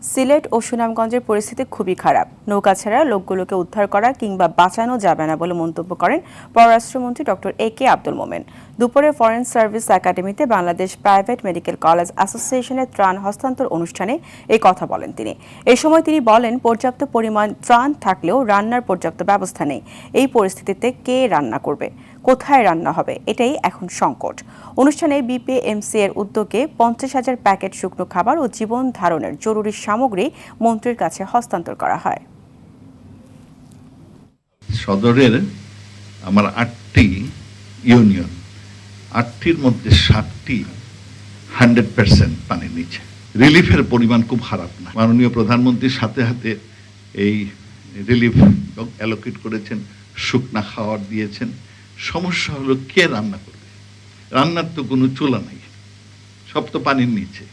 সিলেট ও সুনামগঞ্জের পরিস্থিতি খুবই খারাপ। নৌকা ছাড়া লোকগুলোকে উদ্ধার করা কিংবা বাঁচানো যাবে না বলে মন্তব্য করেন পররাষ্ট্রমন্ত্রী ডক্টর এ.কে আব্দুল মোমেন। দুপুরে ফরেন সার্ভিস একাডেমিতে বাংলাদেশ প্রাইভেট মেডিকেল কলেজ অ্যাসোসিয়েশনের ত্রাণ হস্তান্তর অনুষ্ঠানে এই কথা বলেন তিনি। এই সময় তিনি বলেন, পর্যাপ্ত পরিমাণ ত্রাণ থাকলেও রান্নার পর্যাপ্ত ব্যবস্থা নেই। এই পরিস্থিতিতে কে রান্না করবে, কোথায় রান্না হবে, এটাই এখন সংকট। অনুষ্ঠানে বিপিএমসি এর উদ্যোগে 50,000 প্যাকেট শুকনো খাবার ও জীবন ধারণের জরুরি সামগ্রী মন্ত্রীর কাছে হস্তান্তর করা হয়। সদরের আমার 8টি ইউনিয়ন, 8টির মধ্যে 7টি 100% পানির নিচে। রিলিফের পরিমাণ খুব খারাপ না। মাননীয় প্রধানমন্ত্রীর সাথে হাতে এই রিলিফ অ্যালোকেট করেছেন, শুকনা খাবার দিয়েছেন। সমস্যা হলো কে রান্না করবে? রান্নার তো কোনো চুলা নাই, সব তো পানির নিচে।